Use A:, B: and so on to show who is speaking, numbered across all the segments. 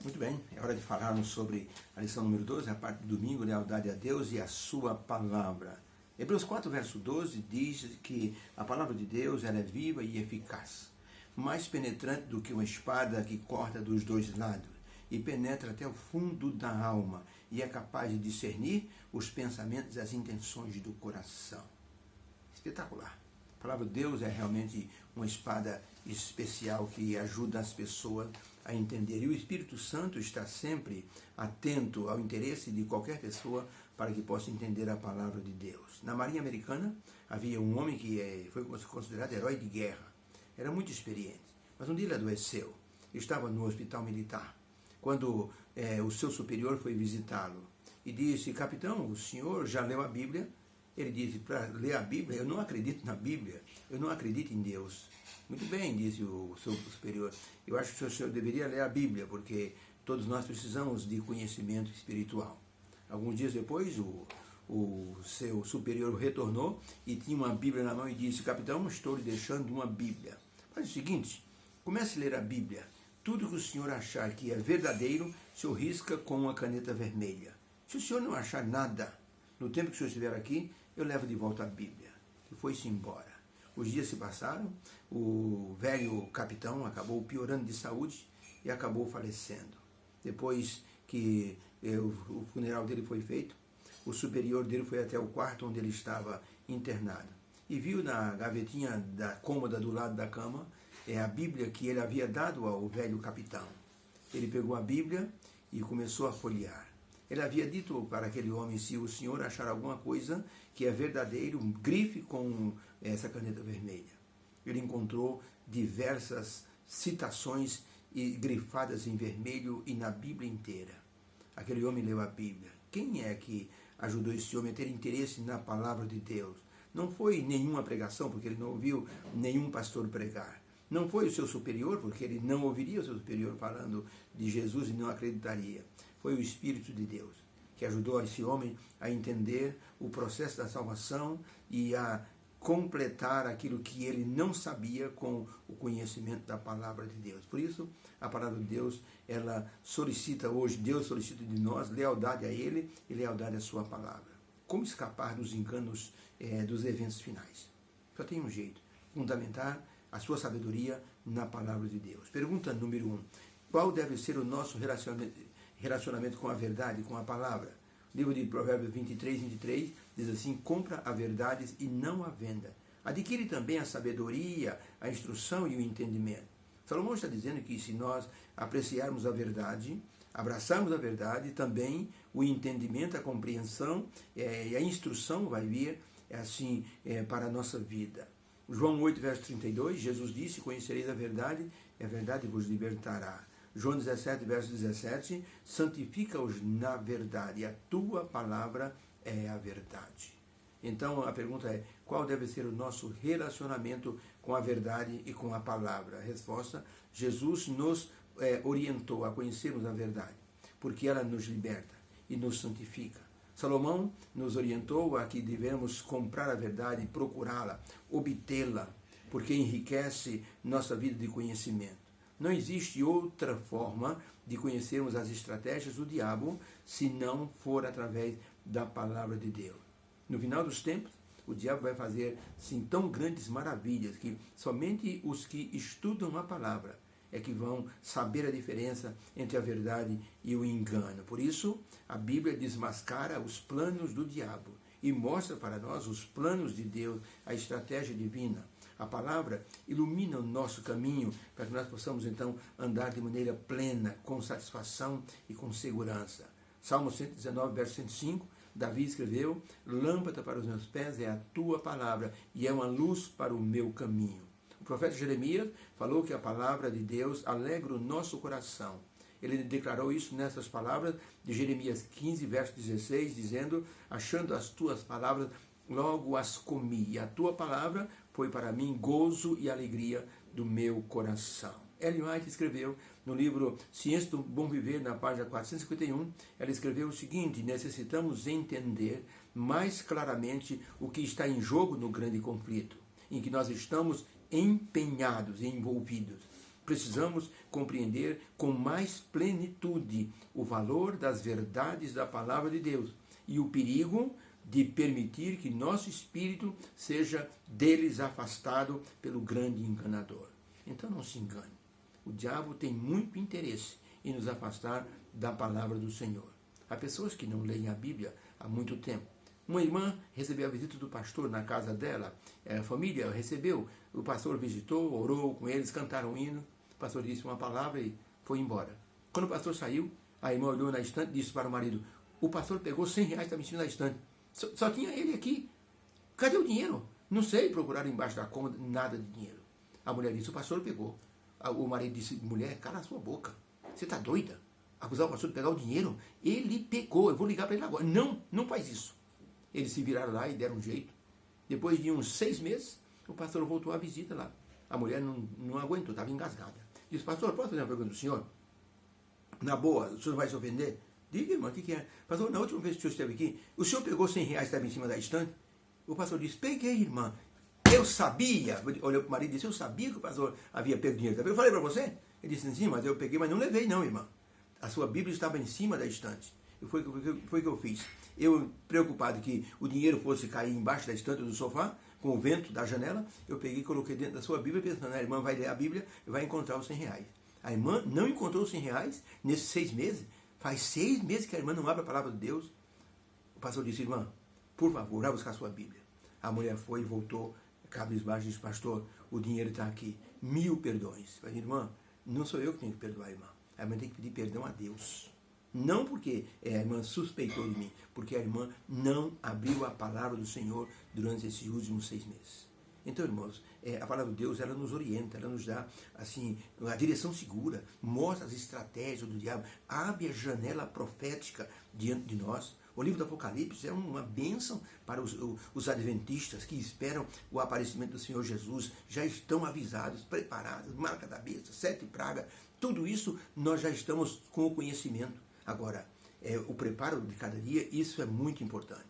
A: Muito bem, é hora de falarmos sobre a lição número 12, a parte do domingo, lealdade a Deus e a sua palavra. Hebreus 4, verso 12 diz que a palavra de Deus ela é viva e eficaz, mais penetrante do que uma espada que corta dos dois lados e penetra até o fundo da alma e é capaz de discernir os pensamentos e as intenções do coração. Espetacular. A palavra de Deus é realmente uma espada especial que ajuda as pessoas a entender. E o Espírito Santo está sempre atento ao interesse de qualquer pessoa para que possa entender a palavra de Deus. Na Marinha Americana havia um homem que foi considerado herói de guerra. Era muito experiente. Mas um dia ele adoeceu. Estava no hospital militar. Quando o seu superior foi visitá-lo e disse: capitão, o senhor já leu a Bíblia? Ele disse: para ler a Bíblia, eu não acredito na Bíblia, eu não acredito em Deus. Muito bem, disse o seu superior, eu acho que o senhor deveria ler a Bíblia, porque todos nós precisamos de conhecimento espiritual. Alguns dias depois, o seu superior retornou e tinha uma Bíblia na mão e disse: capitão, estou lhe deixando uma Bíblia. Faz o seguinte, comece a ler a Bíblia. Tudo que o senhor achar que é verdadeiro, o senhor risca com uma caneta vermelha. Se o senhor não achar nada, no tempo que o senhor estiver aqui, eu levo de volta a Bíblia. E foi-se embora. Os dias se passaram, o velho capitão acabou piorando de saúde e acabou falecendo. Depois que o funeral dele foi feito, o superior dele foi até o quarto onde ele estava internado. E viu na gavetinha da cômoda do lado da cama a Bíblia que ele havia dado ao velho capitão. Ele pegou a Bíblia e começou a folhear. Ele havia dito para aquele homem: se o senhor achar alguma coisa que é verdadeiro, grife com essa caneta vermelha. Ele encontrou diversas citações grifadas em vermelho e na Bíblia inteira. Aquele homem leu a Bíblia. Quem é que ajudou esse homem a ter interesse na palavra de Deus? Não foi nenhuma pregação, porque ele não ouviu nenhum pastor pregar. Não foi o seu superior, porque ele não ouviria o seu superior falando de Jesus e não acreditaria. Foi o Espírito de Deus que ajudou esse homem a entender o processo da salvação e a completar aquilo que ele não sabia com o conhecimento da palavra de Deus. Por isso, a palavra de Deus, ela solicita hoje, Deus solicita de nós lealdade a Ele e lealdade à sua palavra. Como escapar dos enganos dos eventos finais? Só tem um jeito: fundamentar a sua sabedoria na palavra de Deus. Pergunta número 1. Qual deve ser o nosso relacionamento com a verdade, com a palavra? O livro de Provérbios 23 diz assim: compra a verdade e não a venda. Adquire também a sabedoria, a instrução e o entendimento. Salomão está dizendo que se nós apreciarmos a verdade, abraçarmos a verdade, também o entendimento, a compreensão e a instrução vai vir assim para a nossa vida. João 8, verso 32, Jesus disse: conhecereis a verdade e a verdade vos libertará. João 17, verso 17, santifica-os na verdade, e a tua palavra é a verdade. Então a pergunta é: qual deve ser o nosso relacionamento com a verdade e com a palavra? A resposta: Jesus nos orientou a conhecermos a verdade, porque ela nos liberta e nos santifica. Salomão nos orientou a que devemos comprar a verdade, procurá-la, obtê-la, porque enriquece nossa vida de conhecimento. Não existe outra forma de conhecermos as estratégias do diabo se não for através da palavra de Deus. No final dos tempos, o diabo vai fazer sim tão grandes maravilhas que somente os que estudam a palavra é que vão saber a diferença entre a verdade e o engano. Por isso, a Bíblia desmascara os planos do diabo e mostra para nós os planos de Deus, a estratégia divina. A palavra ilumina o nosso caminho para que nós possamos então andar de maneira plena, com satisfação e com segurança. Salmo 119, verso 105, Davi escreveu: lâmpada para os meus pés é a tua palavra e é uma luz para o meu caminho. O profeta Jeremias falou que a palavra de Deus alegra o nosso coração. Ele declarou isso nessas palavras de Jeremias 15, verso 16, dizendo: achando as tuas palavras, logo as comi, e a tua palavra foi para mim gozo e alegria do meu coração. Ellen White escreveu no livro Ciência do Bom Viver, na página 451, ela escreveu o seguinte: necessitamos entender mais claramente o que está em jogo no grande conflito, em que nós estamos empenhados e envolvidos. Precisamos compreender com mais plenitude o valor das verdades da palavra de Deus e o perigo de permitir que nosso espírito seja deles afastado pelo grande enganador. Então não se engane. O diabo tem muito interesse em nos afastar da palavra do Senhor. Há pessoas que não leem a Bíblia há muito tempo. Uma irmã recebeu a visita do pastor na casa dela, a família recebeu, o pastor visitou, orou com eles, cantaram um hino, o pastor disse uma palavra e foi embora. Quando o pastor saiu, a irmã olhou na estante e disse para o marido: o pastor pegou R$100 que estava em cima da estante. Só tinha ele aqui. Cadê o dinheiro? Não sei, procuraram embaixo da cômoda, nada de dinheiro. A mulher disse: o pastor pegou. O marido disse: mulher, cala a sua boca. Você está doida? Acusar o pastor de pegar o dinheiro? Ele pegou, eu vou ligar para ele agora. Não, não faz isso. Eles se viraram lá e deram um jeito. Depois de uns 6 meses, o pastor voltou à visita lá. A mulher não aguentou, estava engasgada. Disse: pastor, posso fazer uma pergunta do senhor? Na boa, o senhor vai se ofender? Diga, irmão, o que é? Pastor, na última vez que o senhor esteve aqui, o senhor pegou R$100 que estava em cima da estante? O pastor disse: peguei, irmã. Eu sabia. Olhou para o marido e disse: eu sabia que o pastor havia pego dinheiro. Eu falei para você? Ele disse: sim, mas eu peguei, mas não levei não, irmã. A sua Bíblia estava em cima da estante. E foi o que eu fiz. Eu, preocupado que o dinheiro fosse cair embaixo da estante do sofá, com o vento da janela, eu peguei e coloquei dentro da sua Bíblia, pensando: a irmã vai ler a Bíblia e vai encontrar os R$100. A irmã não encontrou os R$100 nesses 6 meses. Faz 6 meses que a irmã não abre a palavra de Deus. O pastor disse: irmã, por favor, vai buscar a sua Bíblia. A mulher foi e voltou, cabisbaixo, e disse: pastor, o dinheiro está aqui. 1000 perdões. Eu falei: irmã, não sou eu que tenho que perdoar a irmã. A irmã tem que pedir perdão a Deus. Não porque a irmã suspeitou de mim, porque a irmã não abriu a palavra do Senhor durante esses últimos 6 meses. Então, irmãos, a palavra de Deus, ela nos orienta, ela nos dá assim, a direção segura, mostra as estratégias do diabo, abre a janela profética diante de nós. O livro do Apocalipse é uma bênção para os adventistas que esperam o aparecimento do Senhor Jesus, já estão avisados, preparados, marca da besta, 7 pragas, tudo isso nós já estamos com o conhecimento. Agora, o preparo de cada dia, isso é muito importante.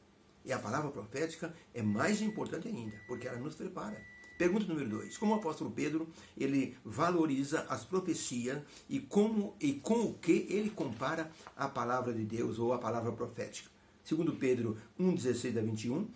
A: E a palavra profética é mais importante ainda, porque ela nos prepara. Pergunta número 2. Como o apóstolo Pedro, ele valoriza as profecias e com o que ele compara a palavra de Deus ou a palavra profética? Segundo Pedro 1:16-21,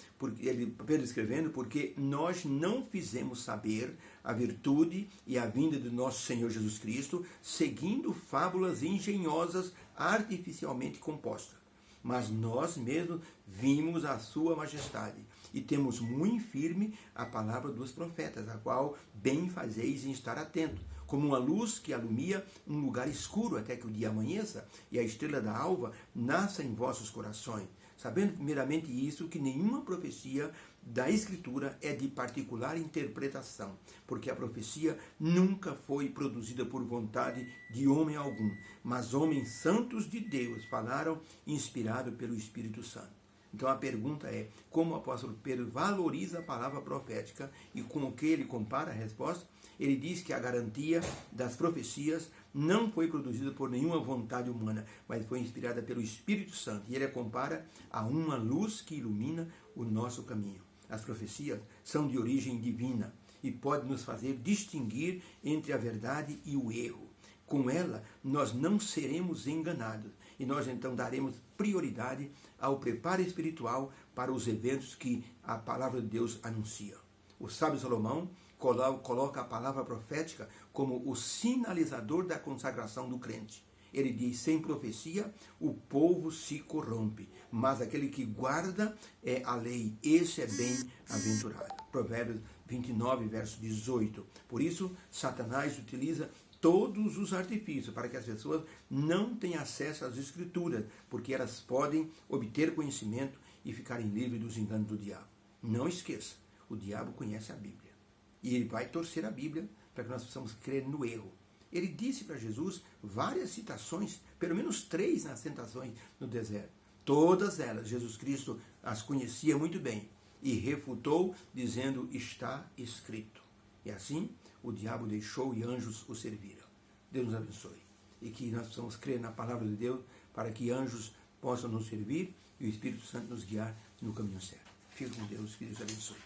A: Pedro escrevendo: porque nós não fizemos saber a virtude e a vinda do nosso Senhor Jesus Cristo, seguindo fábulas engenhosas artificialmente compostas. Mas nós mesmos vimos a sua majestade e temos muito firme a palavra dos profetas, a qual bem fazeis em estar atento, como uma luz que alumia um lugar escuro até que o dia amanheça e a estrela da alva nasça em vossos corações, sabendo primeiramente isso, que nenhuma profecia da Escritura é de particular interpretação, porque a profecia nunca foi produzida por vontade de homem algum, mas homens santos de Deus falaram inspirados pelo Espírito Santo. Então a pergunta é: como o apóstolo Pedro valoriza a palavra profética e com o que ele compara a resposta? Ele diz que a garantia das profecias não foi produzida por nenhuma vontade humana, mas foi inspirada pelo Espírito Santo. E ele a compara a uma luz que ilumina o nosso caminho. As profecias são de origem divina e podem nos fazer distinguir entre a verdade e o erro. Com ela, nós não seremos enganados e nós então daremos prioridade ao preparo espiritual para os eventos que a palavra de Deus anuncia. O sábio Salomão coloca a palavra profética como o sinalizador da consagração do crente. Ele diz: sem profecia o povo se corrompe, mas aquele que guarda a lei, esse é bem-aventurado. Provérbios 29, verso 18. Por isso, Satanás utiliza todos os artifícios para que as pessoas não tenham acesso às Escrituras, porque elas podem obter conhecimento e ficarem livres dos enganos do diabo. Não esqueça, o diabo conhece a Bíblia. E ele vai torcer a Bíblia para que nós possamos crer no erro. Ele disse para Jesus várias citações, pelo menos 3 nas tentações no deserto. Todas elas, Jesus Cristo as conhecia muito bem e refutou, dizendo: está escrito. E assim, o diabo deixou e anjos o serviram. Deus nos abençoe. E que nós possamos crer na palavra de Deus para que anjos possam nos servir e o Espírito Santo nos guiar no caminho certo. Fique com Deus, que Deus abençoe.